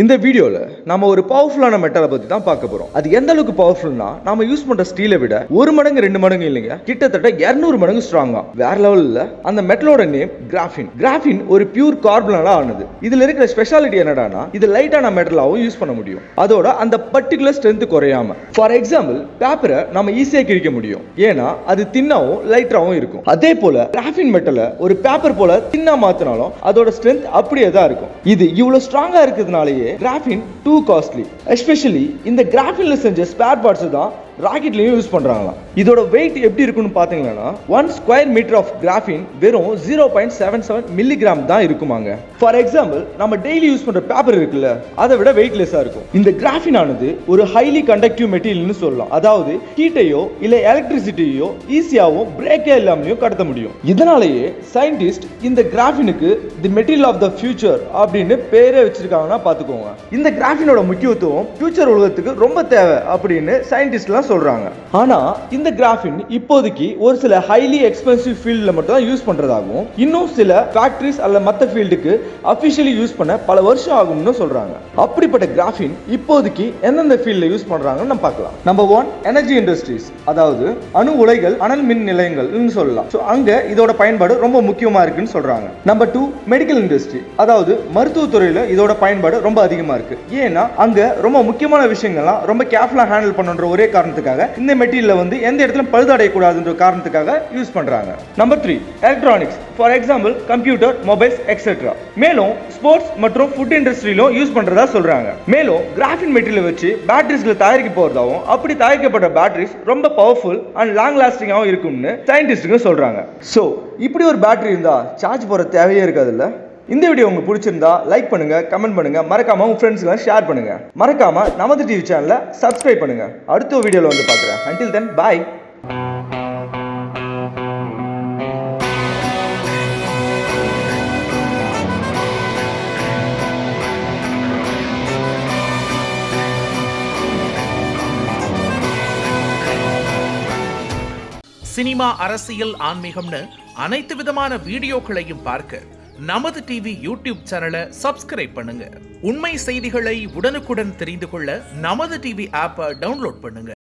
இந்த வீடியோல நாம ஒரு பவர்ஃபுல்லான மெட்டலை பத்தி தான் பார்க்க போறோம். அது எந்த அளவுக்கு பவர்ஃபுல்னா நாம யூஸ் பண்ற ஸ்டீலை விட 1 மடங்கு 2 மடங்கு இல்லைங்க, கிட்டத்தட்ட 200 மடங்கு ஸ்ட்ராங்கா. வேற லெவல்ல. அந்த மெட்டலோட நேம் கிராஃபின். கிராஃபின் ஒரு பியூர் கார்பனால ஆனது. இதுல இருக்கிற ஸ்பெஷாலிட்டி என்னடானா இது லைட்டான மெட்டலாவும் யூஸ் பண்ண முடியும். அதோட அந்த பர்டிகுலர் ஸ்ட்ரென்த் குறையாம. ஃபார் எக்ஸாம்பிள் பேப்பரை நம்ம ஈஸியா கிழிக்க முடியும், ஏன்னா அது தின்னாவும் லைட்டராவும் இருக்கும். அதே போல கிராஃபின் மெட்டலை ஒரு பேப்பர் போல தின்னா மாத்தினாலும் அதோட ஸ்ட்ரென்த் அப்படியே தான் இருக்கும். இது இவ்வளவு ஸ்ட்ராங்கா இருக்கிறதுனாலயே கிராஃபின் டூ காஸ்ட்லி. எஸ்பெஷலி இந்த கிராஃபின்ல செஞ்ச ஸ்பேர் பார்ட்ஸ் தான் ராக்கெட்லயும் யூஸ் பண்றாங்க. இதோட வெயிட் எப்படி இருக்குன்னு பாத்தீங்கன்னா 1 ஸ்கொயர் மீட்டர் ஆஃப் கிராஃபின் வெறும் 0.77 மில்லிகிராம் தான் இருக்குமாங்க. ஃபார் எக்ஸாம்பிள் நம்ம டெய்லி யூஸ் பண்ற பேப்பர் இருக்குல்ல, அதை விட வெயிட்லெஸ்ஸா இருக்கும். இந்த கிராஃபின் ஆனது ஒரு ஹைலி கண்டக்டிவ் மெட்டீரியல்னு சொல்லலாம். அதாவது ஹீட்டையோ இல்ல எலக்ட்ரிசிட்டியோ ஈஸியாவும் பிரேக்கே இல்லாமலையும் கடத்த முடியும். இதனாலேயே சயின்டிஸ்ட் இந்த கிராஃபினுக்கு the material of the future அப்படின்னு பேரே வச்சிருக்காங்கன்னா பாத்துக்கோங்க. இந்த கிராஃபினோட முக்கியத்துவம் ஃபியூச்சர் உலகத்துக்கு ரொம்ப தேவை அப்படின்னு சயின்டிஸ்ட்லாம் சொல்றாங்க. ஆனா இந்த கிராஃபின் இப்போதைக்கு ஒரு சில ஹைலி எக்ஸ்பென்சிவ் ஃபீல்ட்ல மட்டும் தான் யூஸ் பண்றதாகவும், இன்னும் சில ஃபேக்டரிஸ் அல்ல மத்த ஃபீல்டுக்கு அபிஷியலி யூஸ் பண்ண பல வருஷம் ஆகும்னு சொல்றாங்க. அப்படிப்பட்ட கிராஃபின் இப்போதைக்கு எந்தெந்த ஃபீல்ட்ல யூஸ் பண்றாங்கன்னு நம்ம பார்க்கலாம். நம்பர் 1 எனர்ஜி இண்டஸ்ட்ரீஸ், அதாவது அணு உலைகள், அனல் மின் நிலையங்கள்னு சொல்லலாம். சோ அங்க இதோட பயன்பாடு ரொம்ப முக்கியமா இருக்குன்னு சொல்றாங்க. நம்பர் 2 மெடிக்கல் இண்டஸ்ட்ரி, அதாவது மருத்துவத்துறையில இதோட பயன்பாடு ரொம்ப அதிகமா இருக்கு. ஏன்னா அங்க ரொம்ப முக்கியமான விஷயங்கள்லாம் ரொம்ப கேர்ஃபுல்லா ஹேண்டில் பண்ணன்ற ஒரே காரணத்துக்காக இந்த மெட்டீரியல் வந்து எந்த இடத்துல பழுதடைய கூடாதுன்ற காரணத்துக்காக யூஸ் பண்றாங்க. Number 3 electronics, for example computer, mobiles etcetera. மேலும் ஸ்போர்ட்ஸ் மற்றும் ஃபுட் இண்டஸ்ட்ரியிலும் யூஸ் பண்றதா சொல்றாங்க. மேலும் கிராஃபின் மெட்டீரியல் வச்சு பேட்டரிஸ்ல தயாரிக்க போறதாவும், அப்படி தயாரிக்கப்பட்ட பேட்டரிஸ் ரொம்ப பவர்ஃபுல் அண்ட் லாங் லாஸ்டிங்காகவும் இருக்கும்னு சயின்டிஸ்டுங்க சொல்றாங்க. சோ இப்படி ஒரு பேட்டரி இருந்தா சார்ஜ் போட தேவையே இருக்காதுல்ல. இந்த வீடியோ உங்களுக்கு பிடிச்சிருந்தா லைக் பண்ணுங்க, கமெண்ட் பண்ணுங்க, மறக்காம உங்க ஃப்ரெண்ட்ஸ்க்கு ஷேர் பண்ணுங்க. மறக்காம நமது டிவி சேனலை சப்ஸ்கிரைப் பண்ணுங்க. அடுத்த வீடியோல வந்து பார்க்குறேன். until then bye. சினிமா, அரசியல், ஆன்மீகம்னு அனைத்து விதமான வீடியோக்களையும் பார்க்க நமது டிவி யூடியூப் சேனலை சப்ஸ்கிரைப் பண்ணுங்க. உண்மை செய்திகளை உடனுக்குடன் தெரிந்து கொள்ள நமது டிவி ஆப்பை டவுன்லோட் பண்ணுங்க.